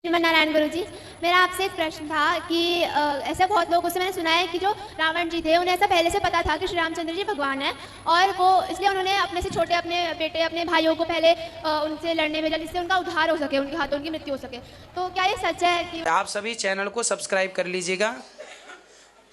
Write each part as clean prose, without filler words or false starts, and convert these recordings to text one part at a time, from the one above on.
श्रीमन नारायण गुरु जी, मेरा आपसे एक प्रश्न था कि ऐसे बहुत लोगों से मैंने सुना है कि जो रावण जी थे उन्हें ऐसा पहले से पता था कि श्री रामचंद्र जी भगवान हैं और वो इसलिए उन्होंने अपने से छोटे अपने बेटे अपने भाइयों को पहले उनसे लड़ने भेजा जिससे उनका उद्धार हो सके, उनके हाथों उनकी मृत्यु हो सके। तो क्या ये सच है कि आप सभी चैनल को सब्सक्राइब कर लीजिएगा।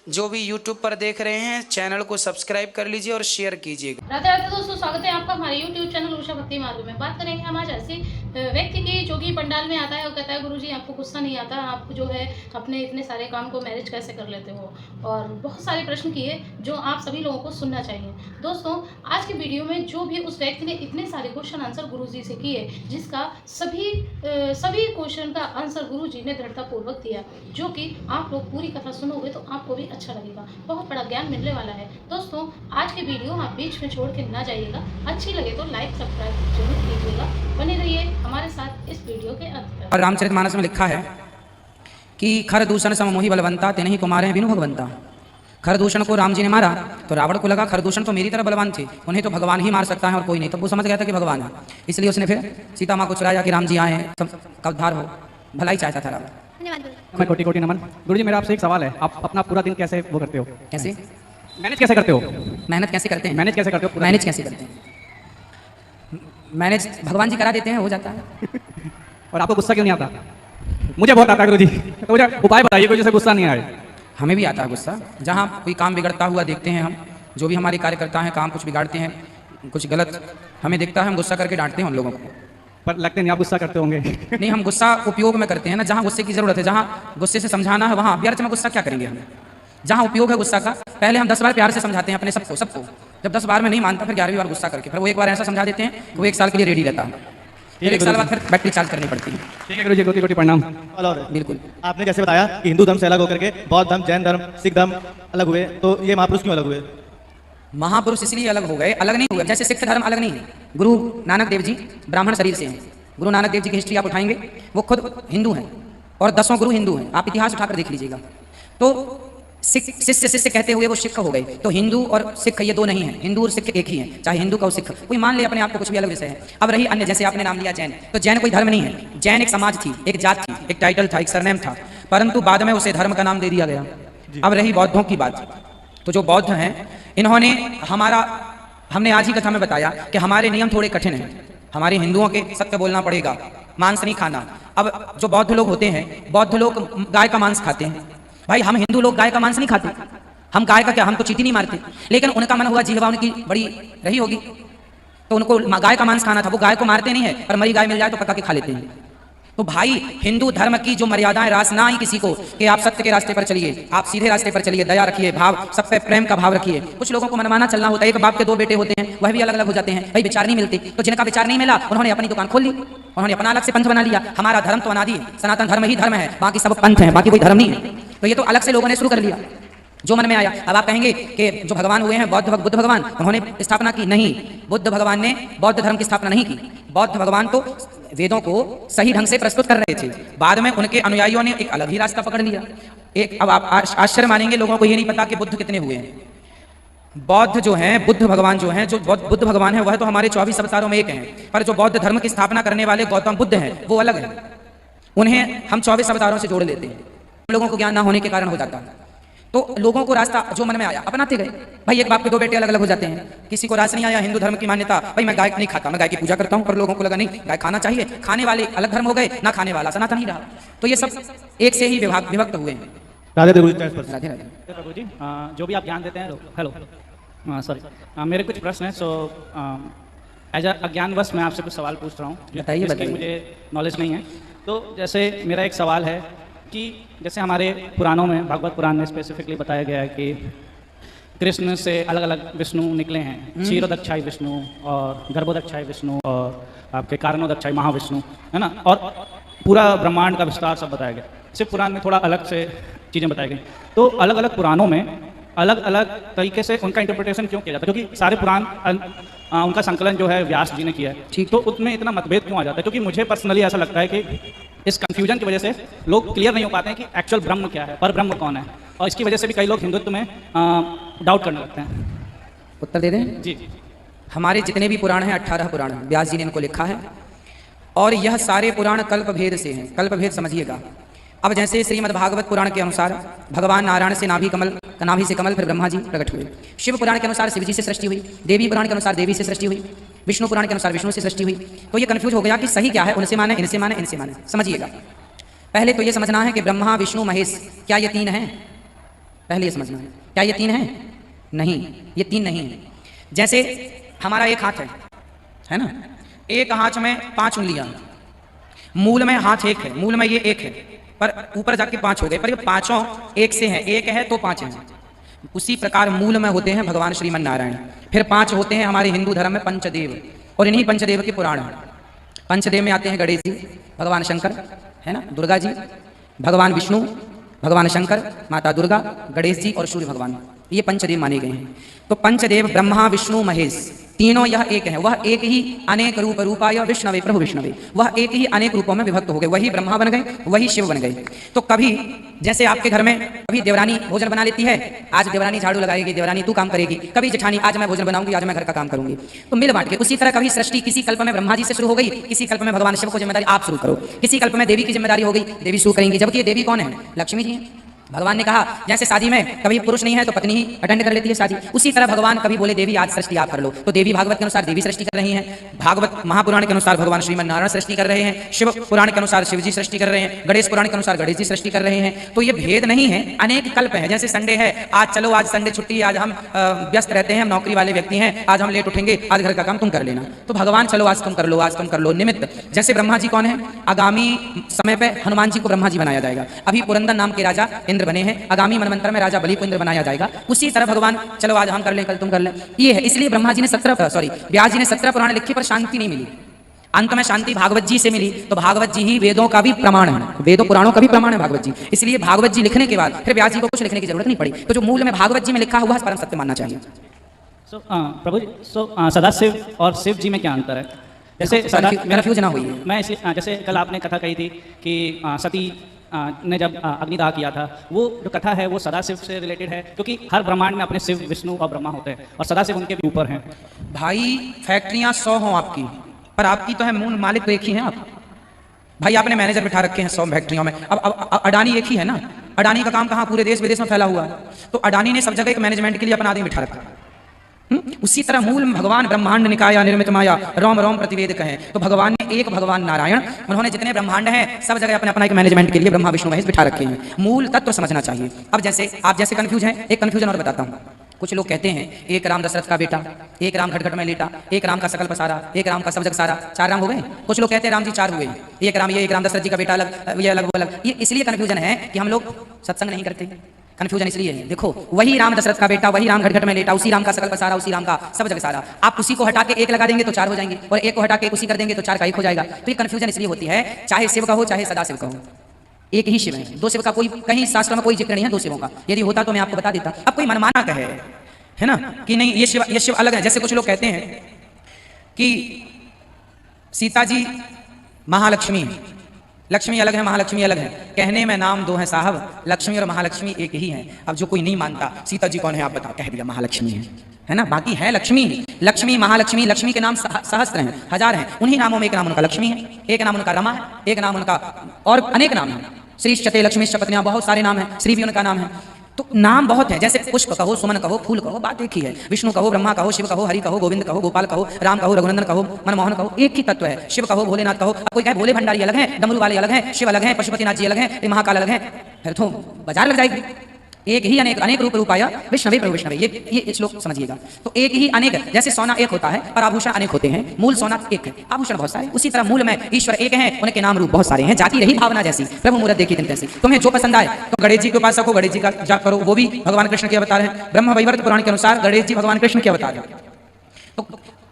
जो भी YouTube पर देख रहे हैं चैनल को सब्सक्राइब कर लीजिए और शेयर कीजिएगा। राधे राधे दोस्तों, स्वागत है आपका हमारे YouTube चैनल उषा भक्ति मार्ग में। बात करेंगे हम आज ऐसे व्यक्ति की जो कि पंडाल में आता है और कहता है गुरुजी आपको गुस्सा नहीं आता, आप जो है अपने इतने सारे काम को मैनेज कैसे कर लेते हो, और बहुत सारे प्रश्न किए जो आप सभी लोगों को सुनना चाहिए। दोस्तों आज की वीडियो में जो भी उस व्यक्ति ने इतने सारे क्वेश्चन आंसर गुरुजी से किए, जिसका सभी क्वेश्चन का आंसर गुरुजी ने दृढ़तापूर्वक दिया, जो कि आप लोग पूरी कथा सुनोगे तो आपको भी अच्छा लगेगा, बहुत बड़ा ज्ञान मिलने वाला है। दोस्तों आज की वीडियो आप बीच में छोड़ के ना जाइएगा, अच्छी लगे तो लाइक सब्सक्राइब जरूर कीजिएगा। बने रहिए हमारे साथ इस वीडियो के अंत तक। और रामचरितमानस में लिखा है कि खर दूषण सम मोहि बलवंता तेनहि कुमारे बिनु भगवंता। खरदूषण को राम जी ने मारा तो रावण को लगा खरदूषण तो मेरी तरह बलवान थे, उन्हें तो भगवान ही मार सकता है और कोई नहीं। तब वो समझ गया था कि भगवान है, इसलिए उसने फिर सीता माँ को चुराया कि राम जी आए हैं, सबका उद्धार हो, भलाई चाहता था रावण। मैं कोटि कोटि नमन। गुरुजी मेरा आपसे एक सवाल है, आप अपना पूरा दिन कैसे वो करते हो? कैसे मैनेज कैसे करते हो? मेहनत कैसे करते हैं? मैनेज कैसे करते हो? मैनेज कैसे करते हैं? मैनेज भगवान जी करा देते हैं, हो जाता है। और आपको गुस्सा क्यों नहीं आता? मुझे बहुत आता है गुरुजी, तो मुझे उपाय बताइए कोई जिससे गुस्सा नहीं आए। हमें भी आता है गुस्सा, जहाँ कोई काम बिगड़ता हुआ देखते हैं हम, जो भी हमारे कार्यकर्ता हैं काम कुछ बिगाड़ते हैं, कुछ गलत हमें दिखता है, हम गुस्सा करके डांटते हैं उन लोगों को। पर लगते नहीं आप गुस्सा करते होंगे। नहीं, हम गुस्सा उपयोग में करते हैं ना, जहाँ गुस्से की जरूरत है, जहाँ गुस्से से समझाना है वहाँ व्यर्थ में गुस्सा क्या करेंगे हम। जहाँ उपयोग है गुस्सा का, पहले हम 10 बार प्यार से समझाते हैं अपने सबको। जब 10 बार में नहीं मानता फिर 11वीं बार गुस्सा करके फिर वो एक बार ऐसा समझा देते हैं कि वो 1 साल के लिए रेडी रहता है, फिर 1 साल बाद फिर बैटरी चार्ज करनी पड़ती है। ठीक है गुरुजी, कोटि कोटि प्रणाम। बिल्कुल। आपने जैसे बताया कि हिंदू धर्म से अलग होकर के बौद्ध धर्म, जैन धर्म, सिख धर्म अलग हुए, तो ये महापुरुष क्यों अलग हुए? महापुरुष इसलिए अलग हो गए, अलग नहीं हुए। जैसे सिख धर्म अलग नहीं है, गुरु नानक देव जी ब्राह्मण शरीर से हैं। गुरु नानक देव जी की हिस्ट्री आप उठाएंगे, वो खुद हिंदू हैं और 10 गुरु हिंदू हैं, आप इतिहास उठाकर देख लीजिएगा। तो सिख शिष्य कहते हुए वो सिख हो गए। तो हिंदू और सिख ये दो नहीं है, हिंदू और सिख एक ही है, चाहे हिंदू का और सिख कोई मान ले अपने आप को कुछ भी अलग विषय है। अब रही अन्य, जैसे आपने नाम लिया जैन, तो जैन कोई धर्म नहीं है, जैन एक समाज थी, एक जात थी, एक टाइटल था, एक सरनेम था, परंतु बाद में उसे धर्म का नाम दे दिया गया। अब रही बौद्धों की बात, तो जो बौद्ध हैं इन्होंने हमने आज ही कथा में बताया कि हमारे नियम थोड़े कठिन हैं। हमारे हिंदुओं के सत्य बोलना पड़ेगा, मांस नहीं खाना। अब जो बौद्ध लोग होते हैं, बौद्ध लोग गाय का मांस खाते हैं। भाई हम हिंदू लोग गाय का मांस नहीं खाते, हम गाय का क्या, हम तो चींटी नहीं मारते, लेकिन उनका मन हुआ, जिह्वा उनकी बड़ी रही होगी तो उनको गाय का मांस खाना था। वो गाय को मारते नहीं है, पर मरी गाय मिल जाए तो पका के खा लेते हैं। तो भाई हिंदू धर्म की जो मर्यादाएं, रास ना ही किसी को कि आप सत्य के रास्ते पर चलिए, आप सीधे रास्ते पर चलिए, दया रखिए, भाव सब पे प्रेम का भाव रखिए। कुछ लोगों को मनमाना चलना होता है, एक बाप के 2 बेटे होते हैं, वह भी अलग अलग हो जाते हैं, भाई विचार नहीं मिलते। तो जिनका विचार नहीं मिला उन्होंने अपनी दुकान खोल ली, उन्होंने अपना अलग से पंथ बना लिया। हमारा धर्म तो अनादि है, सनातन धर्म ही धर्म है, बाकी सब पंथ है, बाकी कोई धर्म नहीं है। तो ये तो अलग से लोगों ने शुरू कर लिया जो मन में आया। अब आप कहेंगे कि जो भगवान हुए हैं बुद्ध भगवान, उन्होंने स्थापना की? नहीं, बुद्ध भगवान ने बौद्ध धर्म की स्थापना नहीं की। बौद्ध भगवान तो वेदों को सही ढंग से प्रस्तुत कर रहे थे, बाद में उनके अनुयायियों ने एक अलग ही रास्ता पकड़ लिया। अब आप आश्चर्य मानेंगे, लोगों को ये नहीं पता कि बुद्ध कितने हुए हैं। बौद्ध जो हैं, बुद्ध भगवान जो हैं, जो बुद्ध भगवान है वह तो हमारे 24 अवतारों में एक हैं, पर जो बौद्ध धर्म की स्थापना करने वाले गौतम बुद्ध हैं वो अलग हैं। उन्हें हम 24 अवतारों से जोड़ लेते हैं, लोगों को ज्ञान ना होने के कारण हो जाता है। तो लोगों को रास्ता जो मन में आया अपनाते गए। भाई एक बाप के 2 बेटे अलग अलग हो जाते हैं, किसी को रास नहीं आया हिंदू धर्म की मान्यता, भाई मैं गाय नहीं खाता, मैं गाय की पूजा करता हूँ, पर लोगों को लगा नहीं गाय खाना चाहिए, खाने वाले अलग धर्म हो गए, ना खाने वाला सनातन ही रहा। तो ये सब एक से ही विभक्त हुए हैं। राधे राधे राधे। प्रभु जी जो भी आप ज्ञान देते हैं, हेलो सॉरी, मेरे कुछ प्रश्न हैं। सो एज अज्ञानवश मैं आपसे कुछ सवाल पूछ रहा हूँ, बताइए। मुझे नॉलेज नहीं है। तो जैसे मेरा एक सवाल है कि जैसे हमारे पुराणों में, भागवत पुराण में स्पेसिफिकली बताया गया है कि कृष्ण से अलग अलग विष्णु निकले हैं, क्षीरोदक्षाई विष्णु और गर्भोदक्षाई विष्णु और आपके कारणोदक्षाई महाविष्णु, है ना, और पूरा ब्रह्मांड का विस्तार सब बताया गया। सिर्फ पुराण में थोड़ा अलग से चीज़ें बताई गई। तो अलग अलग पुराणों में अलग अलग तरीके से उनका इंटरप्रिटेशन क्यों किया जाता है? क्योंकि सारे पुराण उनका संकलन जो है व्यास जी ने किया है, ठीक, तो उसमें इतना मतभेद क्यों आ जाता है? क्योंकि मुझे पर्सनली ऐसा लगता है कि इस कंफ्यूजन की वजह से लोग क्लियर नहीं हो पाते हैं कि एक्चुअल ब्रह्म क्या है, पर ब्रह्म कौन है, और इसकी वजह से भी कई लोग हिंदुत्व में डाउट करने लगते हैं। उत्तर दे दें? जी। हमारे जितने भी पुराण हैं 18 पुराण व्यास जी ने इनको लिखा है, और यह सारे पुराण कल्प भेद से हैं। कल्प भेद समझिएगा। अब जैसे श्रीमद् भागवत पुराण के अनुसार भगवान नारायण से नाभि से कमल, फिर ब्रह्मा जी प्रकट हुए। शिव पुराण के अनुसार शिव जी से सृष्टि हुई। देवी पुराण के अनुसार देवी से सृष्टि हुई। विष्णु पुराण के अनुसार विष्णु से सृष्टि हुई। तो ये कंफ्यूज हो गया कि सही क्या है, उनसे माने, इनसे माने, इनसे माने। समझिएगा, पहले तो ये समझना है कि ब्रह्मा विष्णु महेश क्या ये तीन हैं? पहले ये समझना है, क्या ये तीन हैं? नहीं, ये तीन नहीं है। जैसे हमारा एक हाथ है ना, एक हाथ में 5 उंगलियां, मूल में हाथ एक है, मूल में ये एक है, पर ऊपर जाके 5 हो गए, पर ये पांचों एक से हैं, एक है तो 5 हैं। उसी प्रकार मूल में होते हैं भगवान श्रीमन नारायण, फिर 5 होते हैं हमारे हिंदू धर्म में पंचदेव, और इन्हीं पंचदेव के पुराण हैं। पंचदेव में आते हैं गणेश जी, भगवान शंकर है ना, दुर्गा जी, भगवान विष्णु, भगवान शंकर, माता दुर्गा, गणेश जी और सूर्य भगवान, ये पंचदेव माने गए हैं। तो पंचदेव ब्रह्मा विष्णु महेश तीनों यह एक है। वह एक ही अनेक रूप रूपाय विष्णवे प्रभु विष्णवे, वह एक ही अनेक रूपों में विभक्त हो गए। वही ब्रह्मा बन गए, वही शिव बन गए। तो कभी जैसे आपके घर में कभी देवरानी भोजन बना लेती है, आज देवरानी झाड़ू लगाएगी, देवरानी तू काम करेगी, कभी जेठानी आज मैं भोजन बनाऊंगी, आज मैं घर का काम करूंगी, तो मिल बांट के। उसी तरह कभी सृष्टि किसी कल्प में ब्रह्मा जी से शुरू हो गई, किसी कल्प में भगवान शिव को जिम्मेदारी आप शुरू करो, किसी कल्प में देवी की जिम्मेदारी हो गई, देवी शुरू करेंगी। जबकि ये देवी कौन है? लक्ष्मी जी हैं। भगवान ने कहा जैसे शादी में कभी पुरुष नहीं है तो पत्नी ही अटेंड कर लेती है शादी, उसी तरह भगवान कभी बोले देवी आज सृष्टि आप कर लो, तो देवी भागवत के अनुसार देवी सृष्टि कर रही हैं, भागवत महापुराण के अनुसार भगवान श्रीमन नारायण सृष्टि कर रहे हैं, शिव पुराण के अनुसार शिव जी सृष्टि कर रहे हैं, गणेश पुराण के अनुसार गणेश जी सृष्टि कर रहे हैं। तो ये भेद नहीं है, अनेक कल्प है। जैसे संडे है, आज चलो आज संडे छुट्टी, आज हम व्यस्त रहते हैं, हम नौकरी वाले व्यक्ति हैं, आज हम लेट उठेंगे, आज घर का काम तुम कर लेना, तो भगवान चलो आज तुम कर लो, आज तुम कर लो, निमित्त। जैसे ब्रह्मा जी कौन है? आगामी समय पे हनुमान जी को ब्रह्मा जी बनाया जाएगा। अभी पुरंदर नाम के राजा इंद्र बने हैं, आगामी मनवंतर में राजा बलि को इंद्र बनाया जाएगा। उसी तरह भगवान चलो आज हम कर लें, कल तुम कर लें, ये है। इसलिए ब्रह्मा जी ने व्यास जी ने 17 पुराण लिखे, पर शांति नहीं मिली। अंत में शांति भागवत जी से मिली। तो भागवत जी ही वेदों का भी प्रमाण है, वेदों पुराणों का भी प्रमाण है भागवत जी। इसलिए भागवत जी लिखने के बाद फिर व्यास जी को कुछ लिखने की जरूरत नहीं पड़ी। तो जो मूल में भागवत जी में लिखा हुआ है परम सत्य मानना चाहिए। प्रभु जी, सदाशिव और शिव जी में क्या अंतर है? जैसे कन्फ्यूज ना हुई है। मैं जैसे कल आपने कथा कही थी कि सती ने जब अग्निदाह किया था, वो जो कथा है वो सदाशिव से रिलेटेड है, क्योंकि हर ब्रह्मांड में अपने शिव विष्णु और ब्रह्मा होते हैं और सदाशिव उनके भी ऊपर हैं। भाई फैक्ट्रियां 100 हों आपकी, पर आपकी तो है मूल मालिक तो एक ही है आप। भाई आपने मैनेजर बिठा रखे हैं 100 फैक्ट्रियों में। अब अडानी एक ही है ना, अडानी का काम कहाँ पूरे देश विदेश में फैला हुआ है, तो अडानी ने सब जगह एक मैनेजमेंट के लिए अपना आदमी बिठा रखा है। उसी तरह मूल भगवान ब्रह्मांड निकाया निर्मित माया रोम रोम प्रतिवेद कहे, तो भगवान ने एक भगवान नारायण, उन्होंने जितने ब्रह्मांड हैं सब जगह अपने अपना एक मैनेजमेंट के लिए ब्रह्मा विष्णु महेश बिठा रखे हैं। मूल तत्व समझना चाहिए। अब जैसे आप जैसे कंफ्यूज हैं, एक कंफ्यूजन और बताता हूँ। कुछ लोग कहते हैं एक राम दशरथ का बेटा, एक राम घट घट में लेटा, एक राम का सकल पसारा, एक राम का सब जग सारा, 4 राम हो गए। कुछ लोग कहते हैं राम जी 4 हुए, एक राम ये, एक राम दशरथ जी का बेटा अलग, ये अलग वो अलग। ये इसलिए कंफ्यूजन है कि हम लोग सत्संग नहीं करते। कंफ्यूजन इसलिए है, देखो वही राम दशरथ का बेटा, वही राम घट घट में लेटा, उसी राम का सकल पसारा, उसी राम का सब जग सारा। आप उसी को हटा के एक लगा देंगे तो 4 हो जाएंगे, और एक को हटा के उसी कर देंगे तो 4 का 1 हो जाएगा। तो ये कंफ्यूजन इसलिए होती है, चाहे शिव का हो चाहे सदाशिव का हो, एक ही शिव है। 2 शिव का कोई कहीं शास्त्र में कोई जिक्र नहीं है 2 शिवों का। यदि होता तो मैं आपको बता देता। अब कोई मनमाना कहे है ना कि नहीं ये शिव अलग है। जैसे कुछ लोग कहते हैं कि सीता जी महालक्ष्मी, लक्ष्मी अलग है महालक्ष्मी अलग है। कहने में नाम 2 हैं साहब, लक्ष्मी और महालक्ष्मी एक ही हैं। अब जो कोई नहीं मानता सीता जी कौन है आप बताओ, कह दिया महालक्ष्मी है ना, बाकी है लक्ष्मी। लक्ष्मी महालक्ष्मी, लक्ष्मी के नाम सहस्त्र हैं, 1000 हैं। उन्हीं नामों में एक नाम उनका लक्ष्मी है, एक नाम उनका रमा है, एक नाम उनका और अनेक नाम है। श्री चते लक्ष्मी पत्नियां, बहुत सारे नाम है। श्री भी उनका नाम है। तो नाम बहुत है। जैसे पुष्प कहो, सुमन कहो, फूल कहो, बात एक ही है। विष्णु कहो, ब्रह्मा कहो, शिव कहो, हरि कहो, गोविंद कहो, गोपाल कहो, राम कहो, रघुनंदन कहो, मनमोहन कहो, एक ही तत्व है। शिव कहो, भोलेनाथ कहो। अब कोई कहे भोले भंडारी अलग है, डमरू वाले अलग हैं, शिव अलग है, पशुपतिनाथ जी अलग है, महाकाल अलग है, फिर तो बाजार लग जाएगी। एक ही अनेक, अनेक रूप रूपाया विष्णवे प्रभु विष्णवे, ये श्लोक समझिएगा। तो एक ही अनेक, जैसे सोना एक होता है और आभूषण अनेक होते हैं, मूल सोना एक है, आभूषण बहुत सारे। उसी तरह मूल में ईश्वर एक है, उनके नाम रूप बहुत सारे हैं। जाति रही भावना जैसी, प्रभु मूरत देखी दिन तैसी। तुम्हें जो पसंद आए तो गणेश जी के उपासक हो, गणेश जी का जाप करो, वो भी भगवान कृष्ण के अवतार है। ब्रह्म वैवर्त पुराण के अनुसार गणेश जी भगवान कृष्ण के अवतार है। तो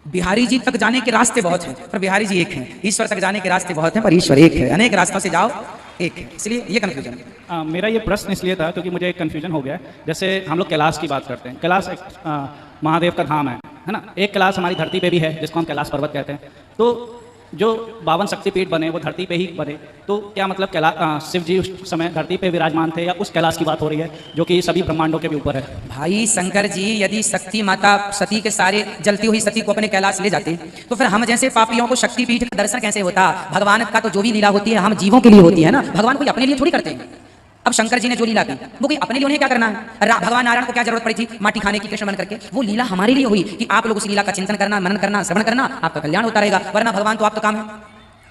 बिहारी जी तक जाने के रास्ते बहुत हैं, पर बिहारी जी एक हैं। ईश्वर तक जाने के रास्ते बहुत हैं, पर ईश्वर एक है। अनेक रास्तों से जाओ, एक है। इसलिए ये कंफ्यूजन है। मेरा ये प्रश्न इसलिए था क्योंकि मुझे एक कंफ्यूजन हो गया। जैसे हम लोग कैलाश की बात करते हैं, कैलाश एक महादेव का धाम है ना। एक कैलाश हमारी धरती पे भी है जिसको हम कैलाश पर्वत कहते हैं। तो जो 52 शक्तिपीठ बने वो धरती पे ही बने, तो क्या मतलब शिव जी उस समय धरती पे विराजमान थे या उस कैलाश की बात हो रही है जो कि सभी ब्रह्मांडों के भी ऊपर है? भाई शंकर जी यदि शक्ति माता सती के सारे जलती हुई सती को अपने कैलाश ले जाते तो फिर हम जैसे पापियों को शक्तिपीठ का दर्शन कैसे होता? भगवान का तो जो भी लीला होती है हम जीवों के लिए होती है ना, भगवान कोई अपने लिए थोड़ी करते हैं। अब शंकर जी ने जो लीला की वो कोई अपने लिए उन्हें क्या करना है? भगवान नारायण को क्या जरूरत पड़ी थी माटी खाने की कृष्ण बन करके? वो लीला हमारे लिए हुई कि आप लोग उस लीला का चिंतन करना, मनन करना, श्रवण करना, आपका कल्याण होता रहेगा। वरना भगवान तो आप तो काम है,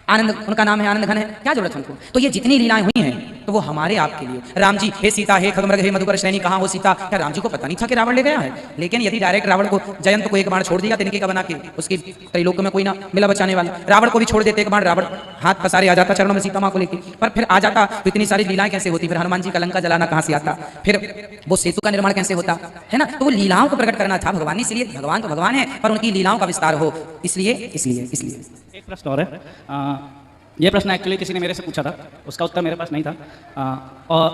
आनंद उनका नाम है, आनंद घन है, क्या जरूरत है उनको? तो ये जितनी लीलाएं हुई हैं तो वो हमारे आपके लिए। राम जी हे सीता हे खगमृग हे मधुकर श्रेणी कहाँ हो सीता? क्या राम जी को पता नहीं था कि रावण ले गया है? लेकिन यदि डायरेक्ट रावण को जयंत को एक बाण छोड़ दिया तिनके का बना के, उसकी त्रैलोक में कोई ना मिला बचाने वाला, रावण को भी छोड़ देते एक बाण, रावण हाथ पसारे आ जाता चरणों में सीता माँ को लेकर, पर फिर आ जाता तो इतनी सारी लीलाएं कैसे होती? फिर हनुमान जी का लंका जलाना कहाँ से आता? फिर वो सेतु का निर्माण कैसे होता है ना? तो वो लीलाओं को प्रकट करना था भगवान, इसलिए भगवान तो भगवान है पर उनकी लीलाओं का विस्तार हो, इसलिए इसलिए इसलिए एक प्रश्न और है। ये प्रश्न एक्चुअली किसी ने मेरे से पूछा था, उसका उत्तर मेरे पास नहीं था। और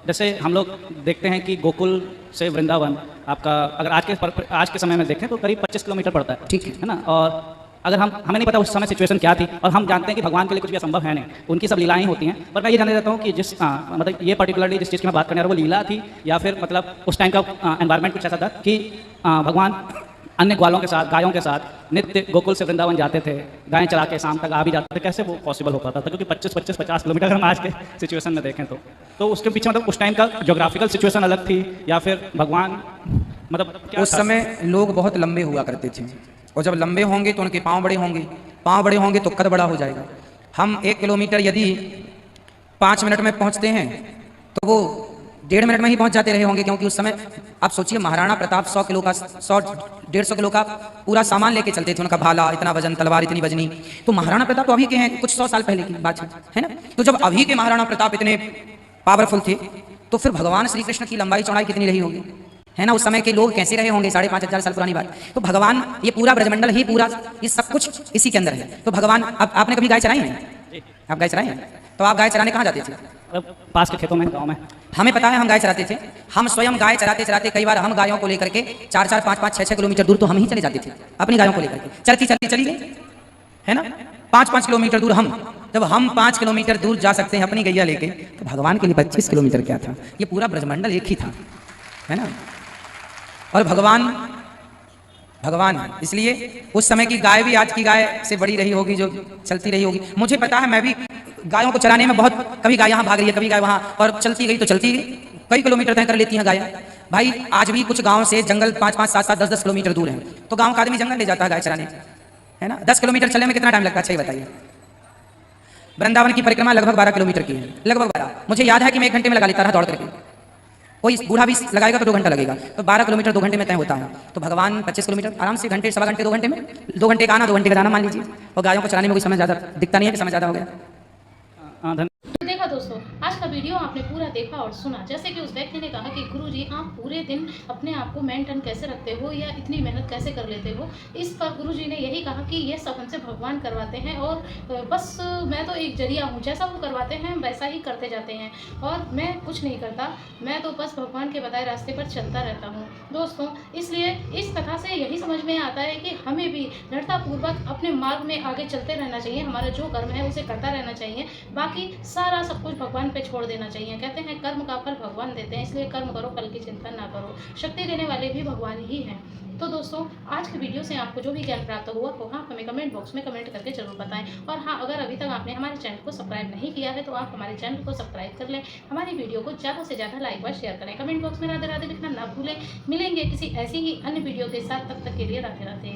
जैसे हम लोग देखते हैं कि गोकुल से वृंदावन आपका अगर आज के समय में देखें तो करीब 25 किलोमीटर पड़ता है, ठीक है ना? और अगर हमें नहीं पता उस समय सिचुएशन क्या थी, और हम जानते हैं कि भगवान के लिए कुछ भी असंभव है नहीं, उनकी सब लीलाएं होती हैं। पर मैं ये जानना चाहता हूँ कि मतलब ये पर्टिकुलरली जिस चीज़ की मैं बात करने आ रहा हूँ वो लीला थी या फिर मतलब उस टाइम का एनवायरनमेंट कुछ ऐसा था कि भगवान अन्य ग्वालों के साथ, गायों के साथ नित्य गोकुल से वृंदावन जाते थे, गायें चरा के शाम तक आ भी जाते थे? कैसे वो पॉसिबल हो पाता था? क्योंकि 25-50 किलोमीटर अगर हम आज के सिचुएशन में देखें तो उसके पीछे मतलब उस टाइम का ज्योग्राफिकल सिचुएशन अलग थी या फिर भगवान मतलब क्या उस समय लोग बहुत लंबे हुआ करते थे, और जब लंबे होंगे तो उनके पाँव बड़े होंगे, पाँव बड़े होंगे तो कद बड़ा हो जाएगा। हम 1 किलोमीटर यदि 5 मिनट में पहुँचते हैं तो वो 1.5 मिनट में ही पहुंच जाते रहे होंगे, क्योंकि उस समय आप सोचिए महाराणा प्रताप 100 किलो का 100-150 किलो का पूरा सामान लेके चलते थे, उनका भाला इतना वजन, तलवार इतनी वजनी। तो महाराणा प्रताप तो अभी के हैं, कुछ 100 साल पहले की बात है ना? तो जब अभी के महाराणा प्रताप इतने पावरफुल थे तो फिर भगवान श्री कृष्ण की लंबाई चौड़ाई कितनी रही होगी, है ना? उस समय के लोग कैसे रहे होंगे? 5,500 साल पुरानी बात। तो भगवान ये पूरा ब्रजमंडल ही पूरा ये सब कुछ इसी के अंदर है। तो भगवान आपने कभी गाय चराई है? आप गाय चराई हैं? तो आप गाय चराने कहाँ जाते थे? पास के खेतों में, गाँव में। हमें पता है हम गाय चराते थे, हम स्वयं गाय चराते चराते कई बार हम गायों को लेकर के 4-4, 5-5, 6-6 किलोमीटर दूर तो हम ही चले जाते थे अपनी गायों को लेकर के, चलती चलती चली गई, है ना? 5-5 किलोमीटर दूर जब हम 5 किलोमीटर दूर जा सकते हैं अपनी गैया लेके, तो भगवान के लिए 25 किलोमीटर क्या था? ये पूरा ब्रजमंडल एक ही था, है ना? और भगवान इसलिए उस समय की गाय भी आज की गाय से बड़ी रही होगी, जो चलती रही होगी। मुझे पता है, मैं भी गायों को चराने में बहुत, कभी गाय यहाँ भाग रही है, कभी गाय वहाँ, और चलती गई तो चलती गई, कई किलोमीटर तय कर लेती हैं गाय। भाई आज भी कुछ गांव से जंगल 5-5, 7-7, 10-10 किलोमीटर दूर है, तो गांव का आदमी जंगल ले जाता है गाय चराने, है ना? 10 किलोमीटर चलने में कितना टाइम लगता है? अच्छा बताइए। वृंदावन की परिक्रमा लगभग 12 किलोमीटर की है, लगभग 12। मुझे याद है कि मैं 1 घंटे में लगा लेता रहा दौड़ करके, कोई बूढ़ा भी लगाएगा तो 2 घंटा लगेगा, तो 12 किलोमीटर 2 घंटे में तय होता है। तो भगवान 25 किलोमीटर आराम से घंटे, सवा घंटे, 2 घंटे में, 2 घंटे का आना, 2 घंटे का जाना मान लीजिए। और गायों को चलाने में कोई समय ज़्यादा दिखता नहीं है कि समय ज़्यादा हो गया। तो देखा दोस्तों, आज का वीडियो आपने पूरा देखा और सुना। जैसे कि उस व्यक्ति ने कहा कि गुरुजी आप पूरे दिन अपने आप को मेंटेन कैसे रखते हो या इतनी मेहनत कैसे कर लेते हो, इस पर गुरुजी ने यही कहा कि ये सब हमसे भगवान करवाते हैं और बस मैं तो एक जरिया हूँ, जैसा वो करवाते हैं वैसा ही करते जाते हैं और मैं कुछ नहीं करता, मैं तो बस भगवान के बताए रास्ते पर चलता रहता हूँ। दोस्तों इसलिए इस कथा से यही समझ में आता है कि हमें भी दृढ़तापूर्वक अपने मार्ग में आगे चलते रहना चाहिए, हमारा जो कर्म है उसे करता रहना चाहिए, बाकी सारा सब कुछ भगवान पे छोड़ देना चाहिए। कहते हैं कर्म का फल भगवान देते हैं, इसलिए कर्म करो, फल की चिंता ना करो, शक्ति देने वाले भी भगवान ही हैं। तो दोस्तों आज के वीडियो से आपको जो भी ज्ञान प्राप्त हुआ तो आप हमें कमेंट बॉक्स में कमेंट करके जरूर बताएं। और हाँ, अगर अभी तक आपने हमारे चैनल को सब्सक्राइब नहीं किया है तो आप हमारे चैनल को सब्सक्राइब कर लें, हमारी वीडियो को ज़्यादा से ज़्यादा लाइक व शेयर करें, कमेंट बॉक्स में राधे राधे लिखना ना भूलें। मिलेंगे किसी ऐसी ही अन्य वीडियो के साथ, तब तक के लिए राधे राधे।